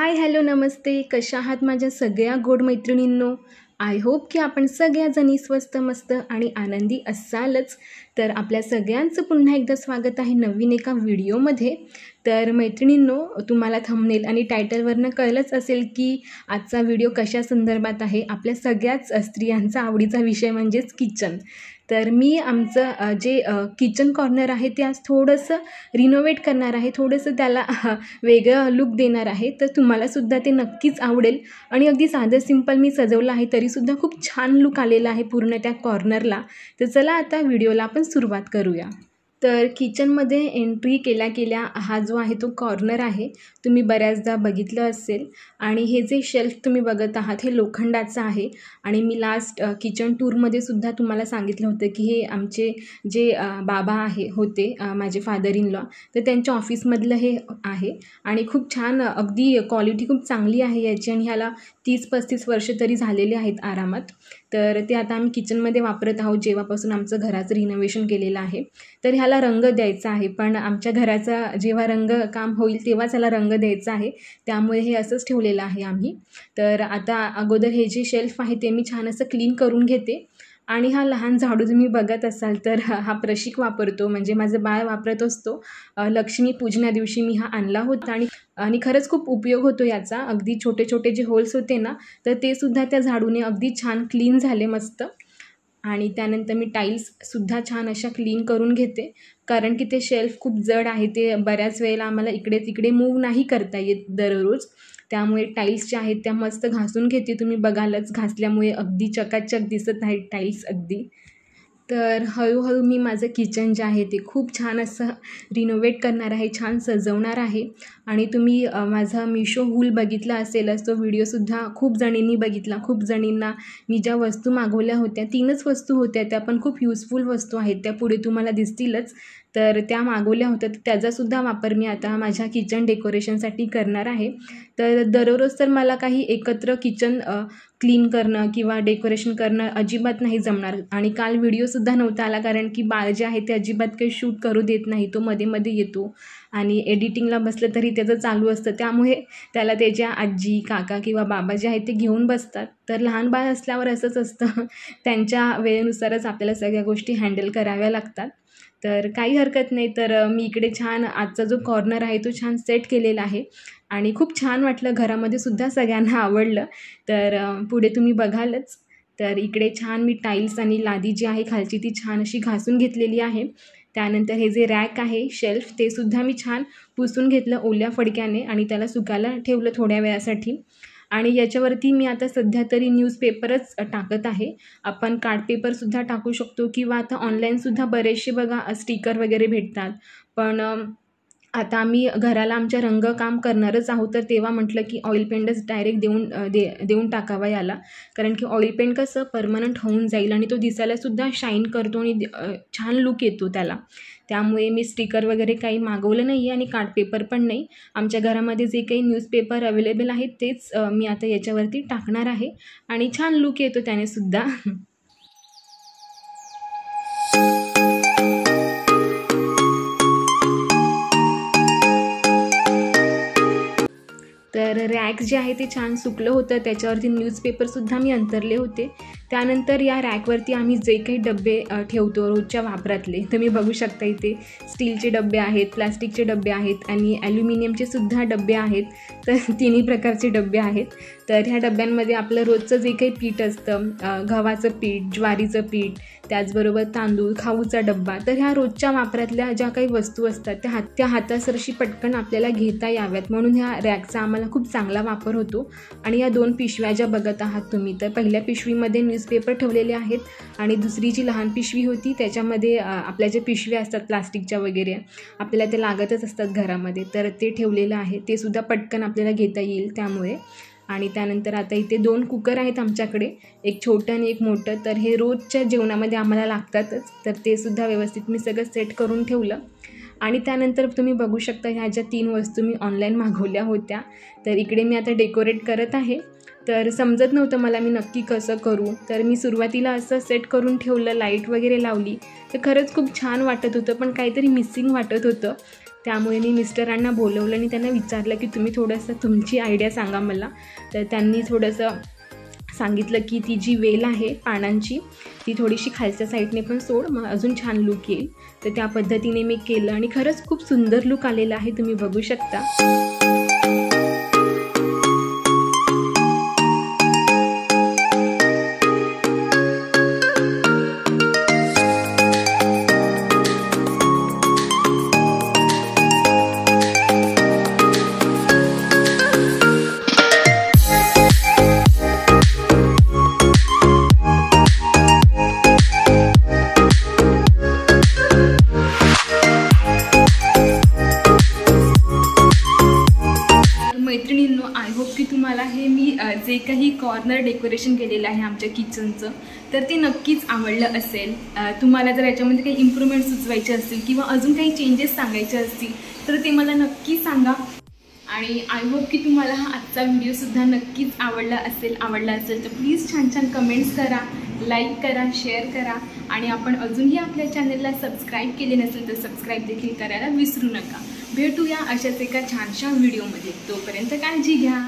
Hi hello नमस्ते. कशा आहात माझ्या सगळ्या गोड मैत्रिणींनो. आय होप की आपण सगळ्याजणी स्वस्त मस्त आणि आनंदी असालच. तर आपल्या सगळ्यांचं पुन्हा एकदा स्वागत आहे नवीन एका व्हिडिओमध्ये. तर मैत्रिणींनो, तुम्हाला थंबनेल आणि टायटलवरनं कळलंच असेल की आजचा व्हिडिओ कशा संदर्भात आहे. आपल्या सगळ्याच स्त्रियांचा आवडीचा विषय म्हणजेच किचन. तर मी आमचं जे किचन कॉर्नर आहे ते आज थोडंसं रिनोव्हेट करणार आहे, थोडंसं त्याला वेगळं लुक देणार आहे. तर तुम्हालासुद्धा ते नक्कीच आवडेल. आणि अगदी साधं सिंपल मी सजवलं आहे तरीसुद्धा खूप छान लुक आलेला आहे पूर्ण त्या कॉर्नरला. तर चला आता व्हिडिओला आपण सुरुवात करूया. तर किचनमध्ये एंट्री केल्या हा जो आहे तो कॉर्नर आहे, तुम्ही बऱ्याचदा बघितलं असेल. आणि हे जे शेल्फ तुम्ही बघत आहात हे लोखंडाचं आहे. आणि मी लास्ट किचन टूरमध्ये सुद्धा तुम्हाला सांगितलं होतं की हे आमचे जे बाबा होते माझे फादर इन लॉ, तर त्यांच्या ऑफिसमधलं हे आहे. आणि खूप छान, अगदी क्वालिटी खूप चांगली आहे याची. आणि ह्याला 30-35 वर्ष तरी झालेले आहेत आरामात. तर ते आता आम्ही किचनमध्ये वापरत आहोत जेव्हापासून आमचं घराचं रिनोव्हेशन केलेलं आहे. तर ह्याला रंग द्यायचा आहे, पण आमच्या घराचा जेव्हा रंगकाम होईल तेव्हाच ह्याला रंग द्यायचा आहे. त्यामुळे हे असंच ठेवलेलं आहे आम्ही. तर आता अगोदर हे जे शेल्फ आहे ते मी छान असं क्लीन करून घेते. आणि हा लहान झाडू तुम्ही बघत असाल तर हा प्रशिक वापरतो, म्हणजे माझं बाळ वापरत असतो. लक्ष्मी पूजना दिवशी मी हा आणला होता. आणि खरंच खूप उपयोग होतो याचा. अगदी छोटे छोटे जे होल्स होते ना, तर ते सुद्धा त्या झाडूने अगदी छान क्लीन झाले मस्त. आणि त्यानंतर मी टाईल्ससुद्धा छान अशा क्लीन करून घेते, कारण की ते शेल्फ खूप जड आहे. ते बऱ्याच वेळेला आम्हाला इकडे तिकडे मूव्ह नाही करता येत दररोज. त्यामुळे टाईल्स ज्या आहेत त्या मस्त घासून घेते. तुम्ही बघालच, घासल्यामुळे अगदी चकाचक दिसत आहेत टाईल्स अगदी. तर हळूहळू मी माझं किचन जे आहे ते खूप छान असं रिनोव्हेट करणार आहे, छान सजवणार आहे. आणि तुम्ही माझा मिशो हूल बघितला असेलच, तो व्हिडिओसुद्धा खूप जणींनी बघितला. खूप जणींना मी ज्या वस्तू मागवल्या होत्या, 3च वस्तू होत्या, त्या पण खूप युजफुल वस्तू आहेत, त्या पुढे तुम्हाला दिसतीलच. तर त्या मागवल्या होत्या, तर त्याचासुद्धा वापर मी आता माझ्या किचन डेकोरेशनसाठी करणार आहे. तर दररोज तर मला काही एकत्र किचन क्लीन करणं किंवा डेकोरेशन करणं अजिबात नाही जमणार. आणि काल व्हिडिओसुद्धा नव्हता आला, कारण की बाळ जे आहे ते अजिबात काही शूट करू देत नाही. तो मध्ये मध्ये येतो आणि एडिटिंगला बसलं तरी त्याचं चालू असतं. त्यामुळे त्याला त्याच्या आजी, काका किंवा बाबा जे आहेत ते घेऊन बसतात. तर लहान बाळ असल्यावर असंच असतं, त्यांच्या वेळेनुसारच आपल्याला सगळ्या गोष्टी हँडल कराव्या लागतात. तर काही हरकत नाही. तर मी इकडे छान आजचा जो कॉर्नर आहे तो छान सेट केलेला आहे. आणि खूप छान वाटलं, घरामध्ये सुद्धा सगळ्यांना आवडलं. तर पुढे तुम्ही बघालच. तर इकडे छान मी टाईल्स आणि लादी जी आहे खालची ती छान अशी घासून घेतलेली आहे. त्यानंतर हे जे रॅक आहे शेल्फ, ते सुद्धा मी छान पुसून घेतलं ओल्या फडक्याने आणि त्याला सुकायला ठेवलं थोड्या वेळासाठी. आणि याच्यावरती मी आता सध्या तरी न्यूजपेपरच टाकत आहे. आपण कार्ड पेपरसुद्धा टाकू शकतो किंवा आता ऑनलाईनसुद्धा बरेचसे बघा स्टिकर वगैरे भेटतात. पण आता आम्ही घराला आमच्या रंगकाम करणारच आहोत, तर तेव्हा म्हटलं की ऑइल पेंटच डायरेक्ट देऊन टाकावा याला. कारण की ऑइल पेंट कसं परमनंट होऊन जाईल आणि तो दिसायलासुद्धा शाईन करतो आणि छान लुक येतो त्याला. त्यामुळे मी स्टिकर वगैरे काही मागवलं नाही आहे आणि कार्ड पेपर पण नाही. आमच्या घरामध्ये जे काही न्यूजपेपर अवेलेबल आहेत तेच मी आता याच्यावरती टाकणार आहे. आणि छान लुक येतो त्यानेसुद्धा. तर रॅक जे आहे ते छान सुकलं होतं, त्याच्यावरती न्यूजपेपरसुद्धा मी अंतरले होते. त्यानंतर या रॅकवरती आम्ही जे काही डबे ठेवतो रोजच्या वापरातले, तुम्ही बघू शकता इथे स्टीलचे डबे आहेत, प्लास्टिकचे डबे आहेत आणि ॲल्युमिनियमचे सुद्धा डबे आहेत. तर तिन्ही प्रकारचे डबे आहेत. तर ह्या डब्यांमध्ये आपलं रोजचं जे काही पीठ असतं, गव्हाचं पीठ, ज्वारीचं पीठ, त्याचबरोबर तांदूळ, खाऊचा डब्बा, तर ह्या रोजच्या वापरातल्या ज्या काही वस्तू असतात त्या हातासरशी पटकन आपल्याला घेता याव्यात म्हणून ह्या रॅकचा आम्हाला खूप चांगला वापर होतो. आणि या 2 पिशव्या ज्या बघत आहात तुम्ही, तर पहिल्या पिशवीमध्ये न्यूजपेपर ठेवलेले आहेत आणि दुसरी जी लहान पिशवी होती त्याच्यामध्ये आपल्या ज्या पिशव्या असतात प्लास्टिकच्या वगैरे, आपल्याला ते लागतच असतात घरामध्ये, तर ते ठेवलेलं आहे. ते सुद्धा पटकन आपल्याला घेता येईल त्यामुळे. आणि त्यानंतर आता इथे 2 कुकर आहेत आमच्याकडे, एक छोटं आणि एक मोठं. तर हे रोजच्या जेवणामध्ये आम्हाला लागतातच, तर ते सुद्धा व्यवस्थित मी सगळं सेट करून ठेवलं. आणि त्यानंतर तुम्ही बघू शकता ह्या ज्या 3 वस्तू मी ऑनलाईन मागवल्या होत्या, तर इकडे मी आता डेकोरेट करत आहे. तर समजत नव्हतं मला मी नक्की कसं करू. तर मी सुरुवातीला असं सेट करून ठेवलं, लाईट वगैरे लावली, तर खरंच खूप छान वाटत होतं, पण काहीतरी मिसिंग वाटत होतं. त्यामुळे मी मिस्टरांना बोलवलं आणि त्यांना विचारलं की तुम्ही थोडंसं तुमची आयडिया सांगा मला. तर त्यांनी थोडंसं सांगितलं की ती जी वेल आहे पानांची ती थोडीशी खालच्या साईडने पण सोड, मग अजून छान लुक येईल. तर त्या पद्धतीने मी केलं आणि खरंच खूप सुंदर लुक आलेला आहे, तुम्ही बघू शकता. मैत्रिणींनो, आय होप की तुम्हाला हे मी जे काही कॉर्नर डेकोरेशन केलेलं आहे आमच्या किचनचं तर ते नक्कीच आवडलं असेल. तुम्हाला जर याच्यामध्ये काही इम्प्रूव्हमेंट सुचवायचे असतील किंवा अजून काही चेंजेस सांगायचे असतील तर ते मला नक्की सांगा. आणि आय होप की तुम्हाला हा आजचा व्हिडिओसुद्धा नक्कीच आवडला असेल तर प्लीज छान छान कमेंट्स करा, लाईक करा, शेअर करा आणि आपण अजूनही आपल्या चॅनलला सबस्क्राईब केले नसेल तर सबस्क्राईब देखील करायला विसरू नका. भेटूया अशाच एका छानशा व्हिडिओमध्ये. तोपर्यंत काळजी घ्या.